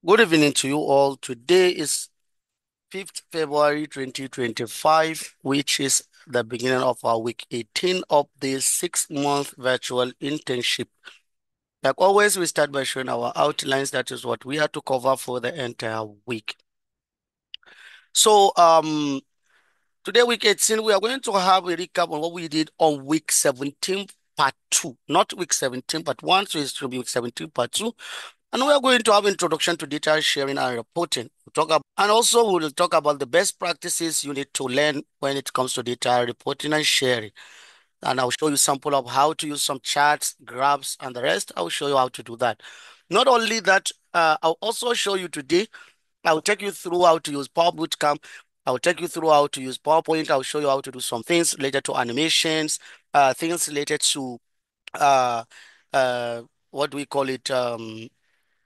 Good evening to you all. Today is 5th February 2025, which is the beginning of our week 18 of the 6-month virtual internship. Like always, we start by showing our outlines. That is what we are to cover for the entire week. So, today, week 18, we are going to have a recap on what we did on week 17, part 2. Not week 17, but 1, so it should be week 17, part 2. And we are going to have introduction to data sharing and reporting. And also we will talk about the best practices you need to learn when it comes to data reporting and sharing. And I'll show you sample of how to use some charts, graphs, and the rest. I'll show you how to do that. Not only that, I'll also show you today. I'll take you through how to use Power Bootcamp. I'll take you through how to use PowerPoint. I'll show you how to do some things related to animations, things related to uh, what do we call it?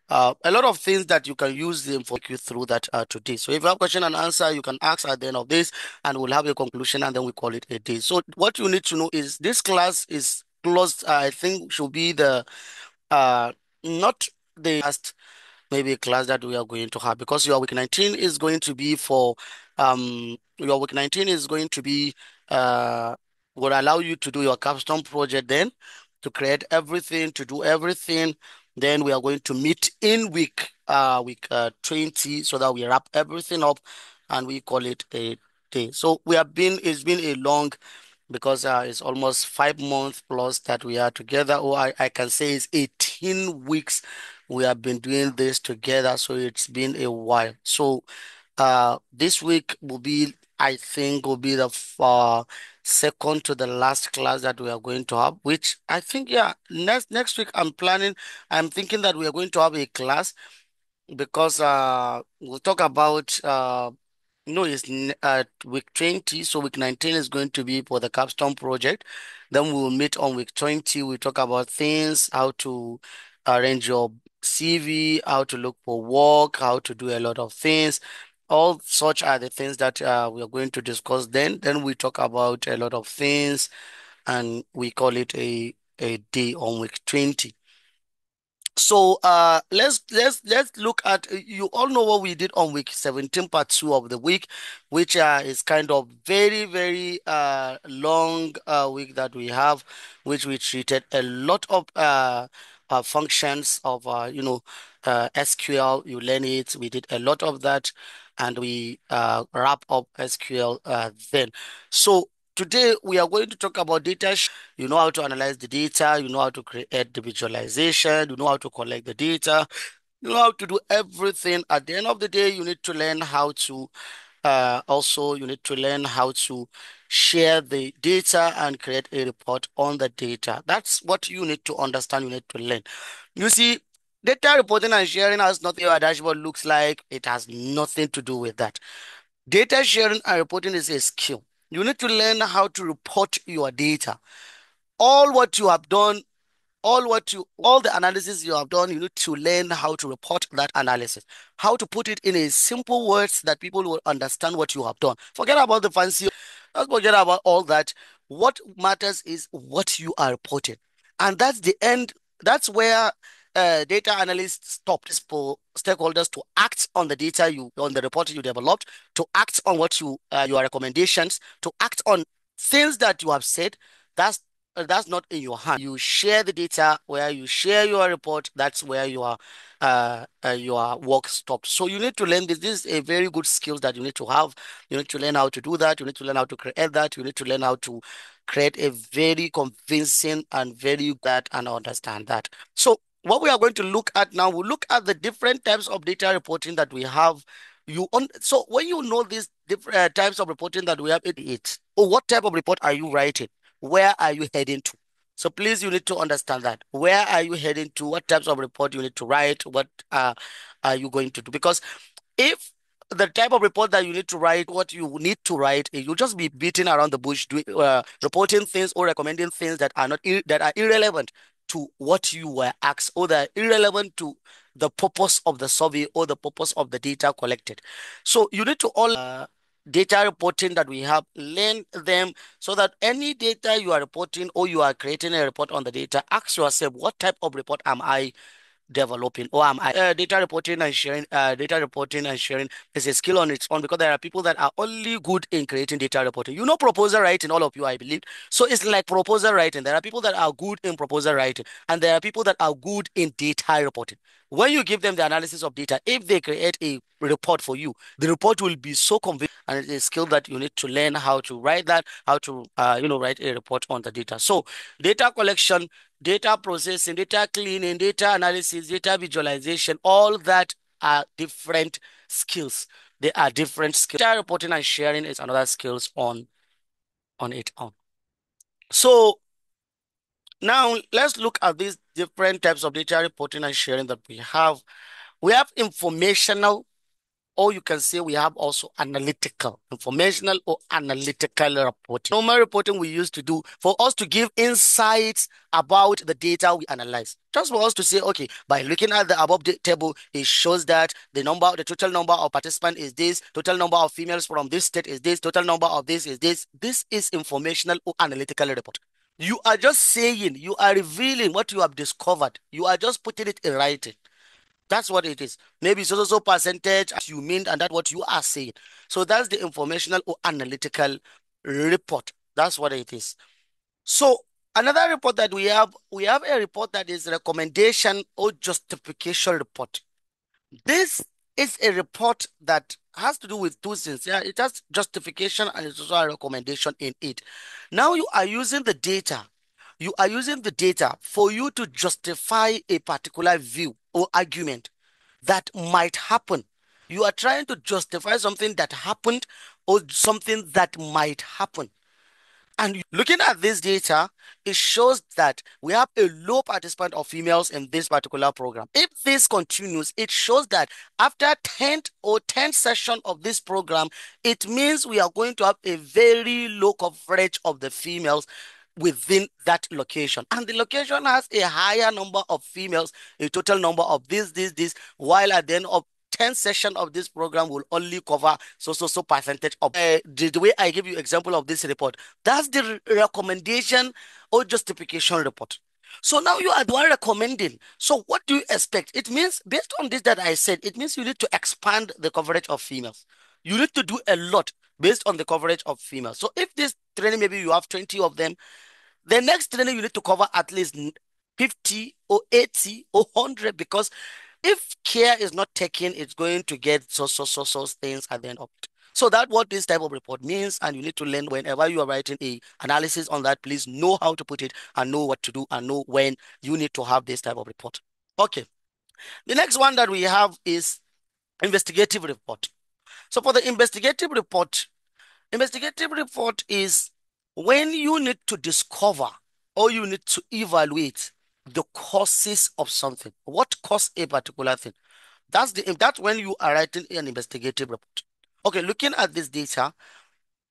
A lot of things that you can use them for you through that today. So if you have question and answer, you can ask at the end of this, and we'll have a conclusion, and then we call it a day. So what you need to know is this class is closed. I think should be the uh not the last maybe a class that we are going to have, because your week 19 is going to be for your week 19 is going to be will allow you to do your capstone project, then to create everything, to do everything. Then we are going to meet in week 20, so that we wrap everything up and we call it a day. So it's been a long, because it's almost 5 months plus that we are together, or I can say it's 18 weeks we have been doing this together. So it's been a while. So this week will be, I think, will be the second to the last class that we are going to have, which I think, yeah, next week I'm thinking that we are going to have a class, because we'll talk about no, it's week 20, so week 19 is going to be for the capstone project. Then we'll meet on week 20. We talk about things, how to arrange your CV, how to look for work, how to do a lot of things. All such are the things that we are going to discuss then. Then we talk about a lot of things, and we call it a day on week 20. So let's look at, you all know what we did on week 17, part 2 of the week, which is kind of very long week that we have, which we treated a lot of functions of SQL. You learn it. We did a lot of that, and we wrap up SQL then. So today we are going to talk about data. You know how to analyze the data, you know how to create the visualization, you know how to collect the data, you know how to do everything. At the end of the day, you need to learn how to also you need to learn how to share the data and create a report on the data. That's what you need to understand, you need to learn. You see, data reporting and sharing has nothing your dashboard looks like. It has nothing to do with that. Data sharing and reporting is a skill. You need to learn how to report your data. All what you have done, all the analysis you have done, you need to learn how to report that analysis, how to put it in a simple words that people will understand what you have done. Forget about the fancy, let's forget about all that. What matters is what you are reporting. And that's the end. That's where data analysts stop, is for stakeholders to act on the data on the report you developed, to act on what your recommendations, to act on things that you have said. That's not in your hand. You share the data, where you share your report. That's where your work stops. So you need to learn this. This is a very good skill that you need to have. You need to learn how to do that. You need to learn how to create that. You need to learn how to create a very convincing and very that and understand that. So what we are going to look at now, we'll look at the different types of data reporting that we have. So when you know these different types of reporting that we have, or what type of report are you writing? Where are you heading to? So please, you need to understand that. Where are you heading to? What types of report you need to write? What are you going to do? Because if the type of report that you need to write, what you need to write, you'll just be beating around the bush, reporting things or recommending things that are not that are irrelevant to what you were asked, or that are irrelevant to the purpose of the survey or the purpose of the data collected. So you need to all data reporting that we have, learn them, so that any data you are reporting or you are creating a report on the data, ask yourself, what type of report am I developing, or data reporting and sharing. Data reporting and sharing is a skill on its own, because there are people that are only good in creating data reporting. You know, proposal writing, all of you, I believe. So it's like proposal writing. There are people that are good in proposal writing, and there are people that are good in data reporting. When you give them the analysis of data, if they create a report for you, the report will be so convincing, and it's a skill that you need to learn how to write that, how to write a report on the data. So data collection, data processing, data cleaning, data analysis, data visualization, all that are different skills. They are different skills. Data reporting and sharing is another skills on its own. So now let's look at these different types of data reporting and sharing that we have. We have informational, or you can say we have also analytical, informational or analytical reporting. Normal reporting we used to do for us to give insights about the data we analyze. Just for us to say, okay, by looking at the above table, it shows that the total number of participants is this, total number of females from this state is this, total number of this is this. This is informational or analytical report. You are just saying, you are revealing what you have discovered. You are just putting it in writing. That's what it is. Maybe so percentage as you mean, and that's what you are saying. So that's the informational or analytical report. That's what it is. So another report that we have a report that is recommendation or justification report. This is a report that has to do with two things. Yeah, it has justification and it's also a recommendation in it. Now you are using the data. You are using the data for you to justify a particular view or argument that might happen. You are trying to justify something that happened or something that might happen. And looking at this data, it shows that we have a low participant of females in this particular program. If this continues, it shows that after 10 session of this program, it means we are going to have a very low coverage of the females within that location. And the location has a higher number of females, a total number of this, while at the end of 10 session of this program will only cover so percentage of the way I give you example of this report. That's the recommendation or justification report. So now you are the one recommending. So what do you expect? It means based on this that I said, it means you need to expand the coverage of females. You need to do a lot based on the coverage of females. So if this training, maybe you have 20 of them, the next training you need to cover at least 50 or 80 or 100, because if care is not taken, it's going to get so things at the end of it. So that's what this type of report means, and you need to learn whenever you are writing a analysis on that, please know how to put it and know what to do and know when you need to have this type of report. Okay. The next one that we have is investigative report. So for the investigative report is when you need to discover or you need to evaluate the causes of something. What caused a particular thing? That's when you are writing an investigative report. Okay, looking at this data,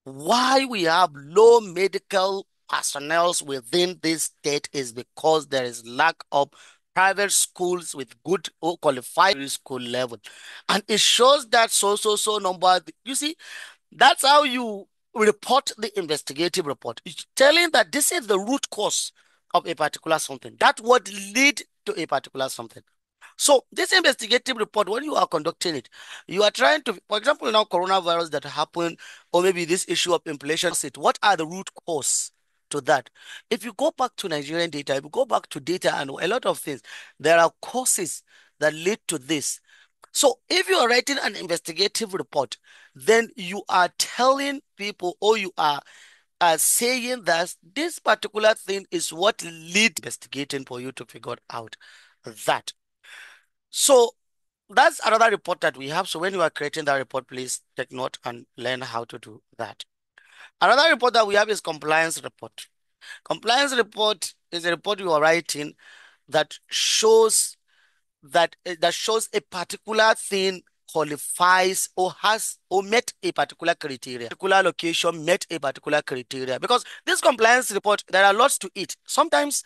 why we have low medical personnel within this state is because there is lack of private schools with good or qualified school level. And it shows that so number. You see, that's how you report the investigative report. It's telling that this is the root cause of a particular something. That would lead to a particular something. So this investigative report, when you are conducting it, you are trying to, for example, now coronavirus that happened, or maybe this issue of inflation, what are the root cause to that? If you go back to Nigerian data, if you go back to data and a lot of things, there are causes that lead to this. So if you are writing an investigative report, then you are telling people, or you are saying that this particular thing is what lead investigating for you to figure out that. So that's another report that we have. So when you are creating that report, please take note and learn how to do that. Another report that we have is compliance report. Compliance report is a report you are writing that shows that shows a particular thing qualifies or has or met a particular criteria. Particular location met a particular criteria. Because this compliance report, there are lots to it. Sometimes,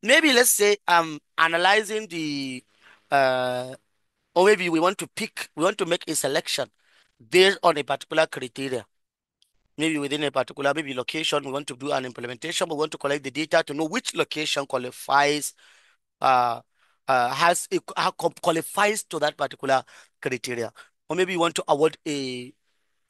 maybe let's say I'm analyzing the or maybe we want to make a selection based on a particular criteria. Maybe within a particular, maybe location, we want to do an implementation, we want to collect the data to know which location qualifies uh, qualifies to that particular criteria. Or maybe you want to award a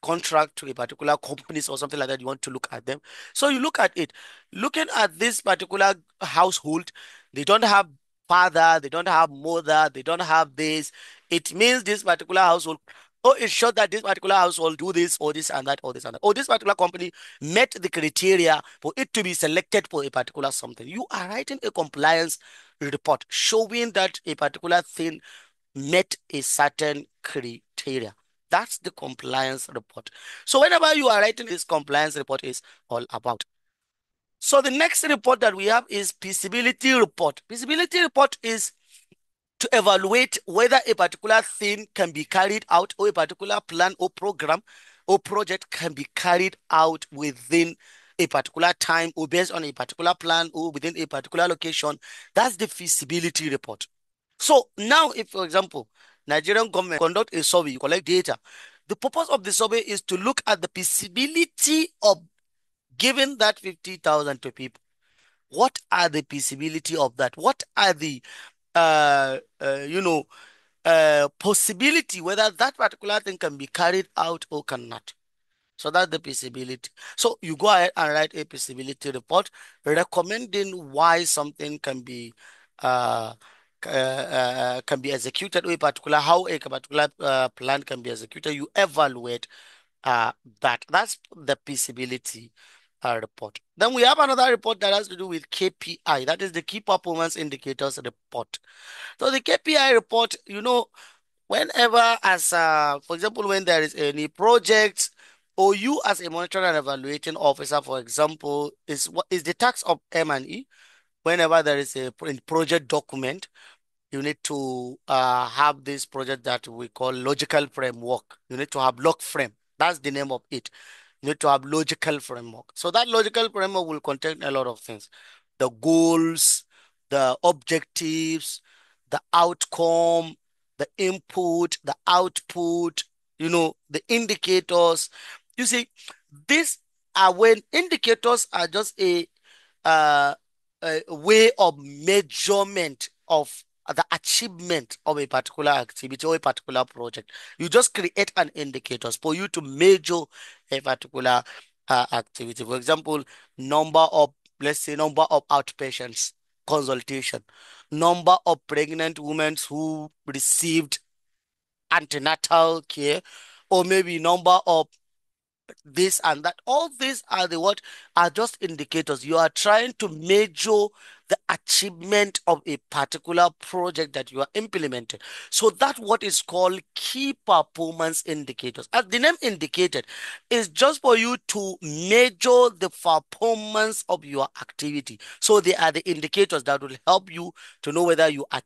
contract to a particular companies or something like that. You want to look at them. So you look at it. Looking at this particular household, they don't have father, they don't have mother, they don't have this. It means this particular household. Oh, it's sure that this particular household do this or this and that or this and that. Or this particular company met the criteria for it to be selected for a particular something. You are writing a compliance report showing that a particular thing met a certain criteria. That's the compliance report. So whenever you are writing this compliance report is all about. So the next report that we have is feasibility report. Feasibility report is to evaluate whether a particular thing can be carried out or a particular plan or program or project can be carried out within a particular time or based on a particular plan or within a particular location. That's the feasibility report. So now, if, for example, Nigerian government conduct a survey, you collect data. The purpose of the survey is to look at the feasibility of giving that 50,000 to people. What are the feasibility of that? What are the, uh, uh, you know, possibility whether that particular thing can be carried out or cannot? So that's the feasibility. So you go ahead and write a feasibility report recommending why something uh, can be executed or a particular how a particular plan can be executed. You evaluate uh, that. That's the feasibility report. Then we have another report that has to do with KPI. That is the key performance indicators report. So the KPI report, whenever as for example, when there is any project or you as a monitoring and evaluating officer, for example, is what is the task of M&E. Whenever there is a project document, you need to have this project that we call logical framework. You need to have log frame. That's the name of it. You need to have logical framework. So that logical framework will contain a lot of things. The goals, the objectives, the outcome, the input, the output, the indicators. You see, these are when indicators are just uh, a way of measurement of the achievement of a particular activity or a particular project. You just create an indicators for you to measure a particular activity. For example, let's say, number of outpatients consultation, number of pregnant women who received antenatal care, or maybe number of this and that. All these are the what are just indicators. You are trying to measure the achievement of a particular project that you are implementing. So that's what is called key performance indicators. As the name indicated, is just for you to measure the performance of your activity. So they are the indicators that will help you to know whether you are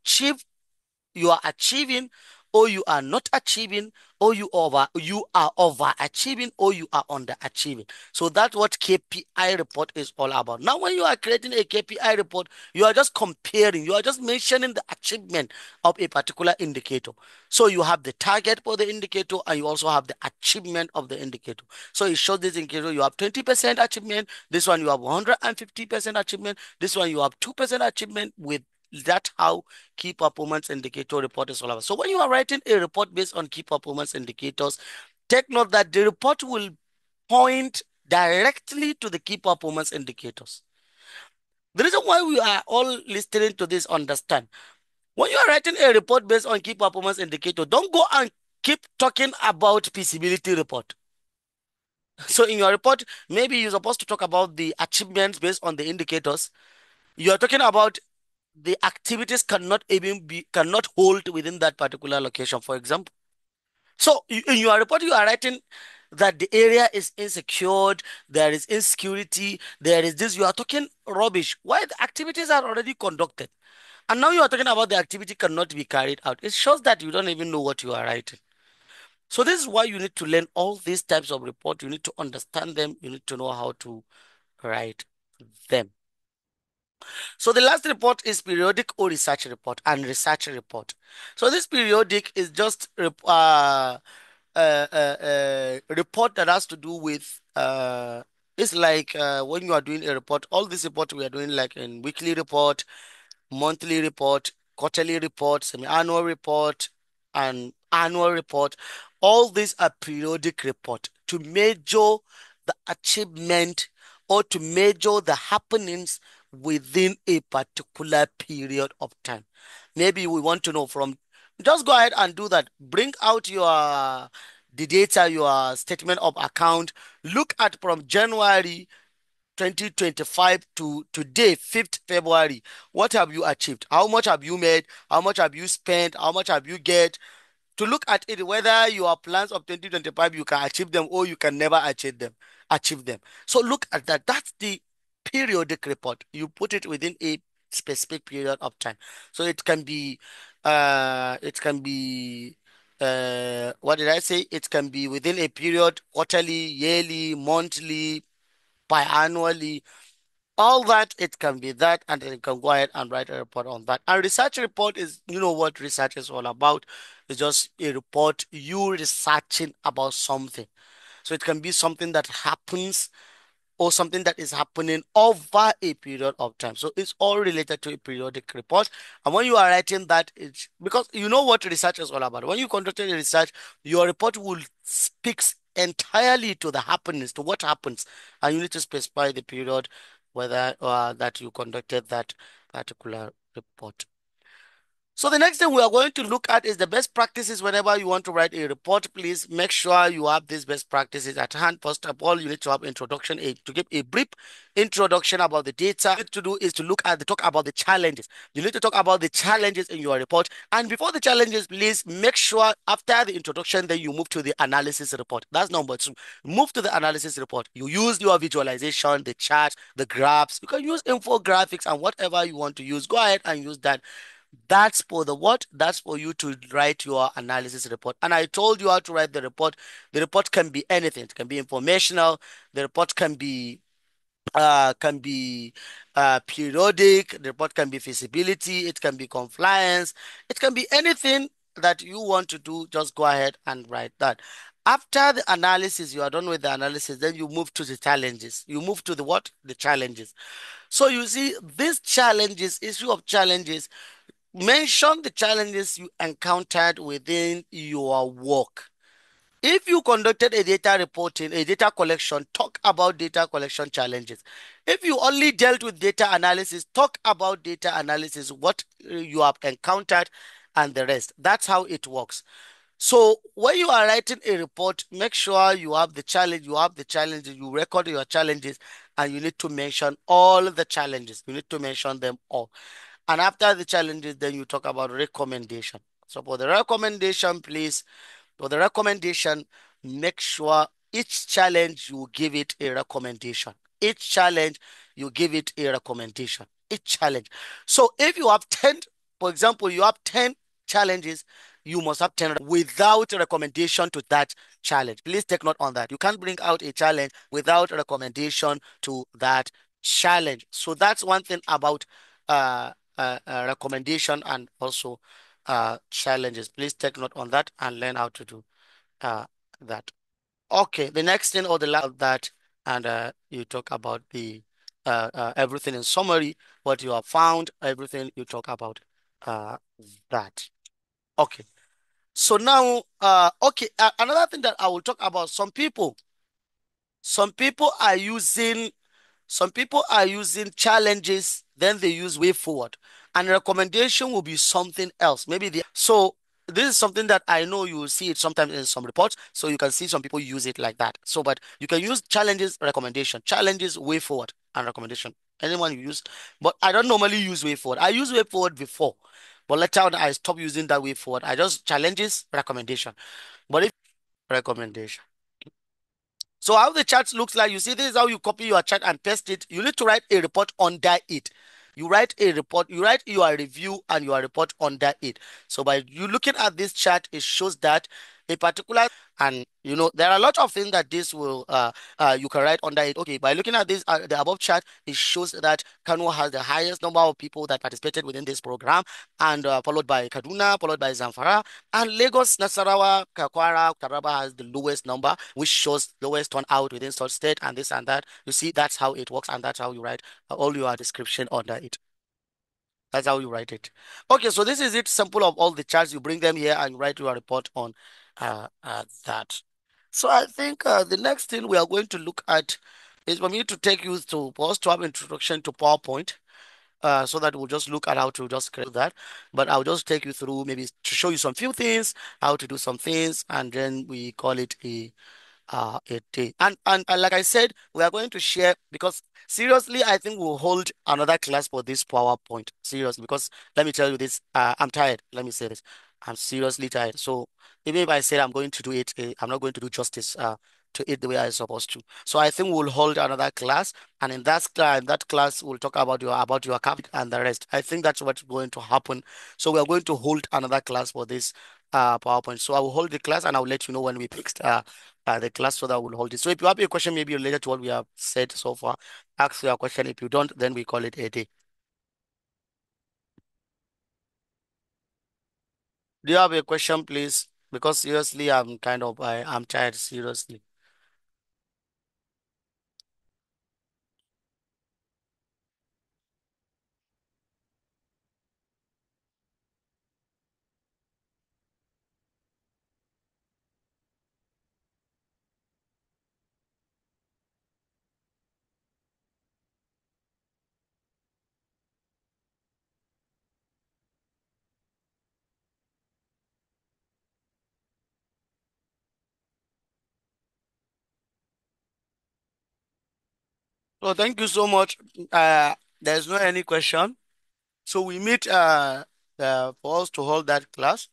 achieving or you are not achieving, or you are overachieving or you are underachieving. So that's what KPI report is all about. Now when you are creating a KPI report, you are just comparing, you are just mentioning the achievement of a particular indicator. So you have the target for the indicator and you also have the achievement of the indicator. So it shows this indicator you have 20% achievement, this one you have 150% achievement, this one you have 2% achievement. With that, how key performance indicator report is all about. So when you are writing a report based on key performance indicators, take note that the report will point directly to the key performance indicators. The reason why we are all listening to this, understand, when you are writing a report based on key performance indicator, don't go and keep talking about feasibility report. So in your report, maybe you're supposed to talk about the achievements based on the indicators. You're talking about the activities cannot hold within that particular location, for example. So in your report, you are writing that the area is insecure, there is insecurity, there is this. You are talking rubbish. Why the activities are already conducted, and now you are talking about the activity cannot be carried out. It shows that you don't even know what you are writing. So this is why you need to learn all these types of report. You need to understand them. You need to know how to write them. So the last report is periodic or research report and research report. So this periodic is just report that has to do with it's like when you are doing a report, all this report we are doing like in weekly report, monthly report, quarterly report, semi-annual report, and annual report. All these are periodic report to measure the achievement or to measure the happenings within a particular period of time. Maybe we want to know from, just go ahead and do that. Bring out your the data, your statement of account. Look at from January 2025 to today, 5th February. What have you achieved? How much have you made? How much have you spent? How much have you get? To look at it whether your plans of 2025 you can achieve them or you can never achieve them. So look at that. That's the periodic report. You put it within a specific period of time. So it can be what did I say? It can be within a period, quarterly, yearly, monthly, biannually, all that. It can be that, and then you can go ahead and write a report on that. And research report is, you know what research is all about. It's just a report you researching about something. So it can be something that happens or something that is happening over a period of time. So it's all related to a periodic report. And when you are writing that, it's because you know what research is all about. When you conducted a research, your report will speaks entirely to the happenings, to what happens, and you need to specify the period whether that you conducted that particular report. So the next thing we are going to look at is the best practices. Whenever you want to write a report, please make sure you have these best practices at hand. First of all, you need to have introduction, to give a brief introduction about the data. What you need to do is to talk about the challenges. You need to talk about the challenges in your report. And before the challenges, please make sure after the introduction, then you move to the analysis report. That's number two. Move to the analysis report. You use your visualization, the charts, the graphs. You can use infographics and whatever you want to use. Go ahead and use that. That's for the what? That's for you to write your analysis report. And I told you how to write the report. The report can be anything. It can be informational. The report can be periodic. The report can be feasibility. It can be compliance. It can be anything that you want to do. Just go ahead and write that. After the analysis, you are done with the analysis, then you move to the challenges. You move to the what? The challenges. So you see, these challenges, issue of challenges, mention the challenges you encountered within your work. If you conducted a data reporting, a data collection, talk about data collection challenges. If you only dealt with data analysis, talk about data analysis, what you have encountered and the rest. That's how it works. So when you are writing a report, make sure you have the challenge, you record your challenges, and you need to mention all the challenges. You need to mention them all. And after the challenges, then you talk about recommendation. So for the recommendation, please, for the recommendation, make sure each challenge you give it a recommendation. Each challenge you give it a recommendation. Each challenge. So if you have 10, for example, you have 10 challenges, you must have 10 without a recommendation to that challenge. Please take note on that. You can't bring out a challenge without a recommendation to that challenge. So that's one thing about recommendation and also challenges. Please take note on that and learn how to do uh, that. Okay, the next thing or the last of that, and you talk about the everything in summary, what you have found, everything you talk about uh, that. Okay, so now, another thing that I will talk about, some people are using challenges, then they use way forward. And recommendation will be something else. Maybe so this is something that I know you will see it sometimes in some reports. So you can see some people use it like that. So, but you can use challenges, recommendation, challenges, way forward, and recommendation. Anyone you use, but I don't normally use way forward. I use way forward before, but later on I stopped using that way forward. I just challenges, recommendation. But if recommendation. So how the chart looks like, you see, this is how you copy your chart and paste it. You need to write a report under it. You write a report, you write your review and your report under it. So by you looking at this chart, it shows that a particular, and there are a lot of things that this will you can write under it. Okay, by looking at this the above chart, it shows that Kano has the highest number of people that participated within this program, and followed by Kaduna, followed by Zamfara, and Lagos, Nasarawa, Kakwara, Taraba has the lowest number, which shows lowest turnout within such state, and this and that. You see, that's how it works, and that's how you write all your description under it. That's how you write it. Okay, so this is it. Sample of all the charts. You bring them here and you write your report on that. So I think the next thing we are going to look at is for me to take you to for us to have introduction to PowerPoint. So that we'll just look at how to just create that. But I'll just take you through maybe to show you some few things, how to do some things, and then we call it a day. And like I said, we are going to share because seriously, I think we'll hold another class for this PowerPoint. Seriously, because let me tell you this, I'm tired. Let me say this. I'm seriously tired. So even if I said I'm going to do it, I'm not going to do justice to it the way I'm supposed to. So I think we'll hold another class, and in that class, we'll talk about your cap and the rest. I think that's what's going to happen. So we are going to hold another class for this PowerPoint. So I will hold the class, and I'll let you know when we fixed the class so that we'll hold it. So if you have a question, maybe related to what we have said so far, ask your question. If you don't, then we call it a day. Do you have a question, please? Because seriously, I'm tired, seriously. So thank you so much. There's no any question. So we meet for us to hold that class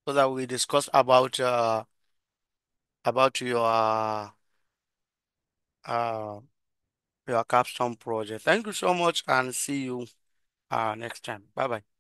so that we discuss about uh your capstone project. Thank you so much and see you next time. Bye bye.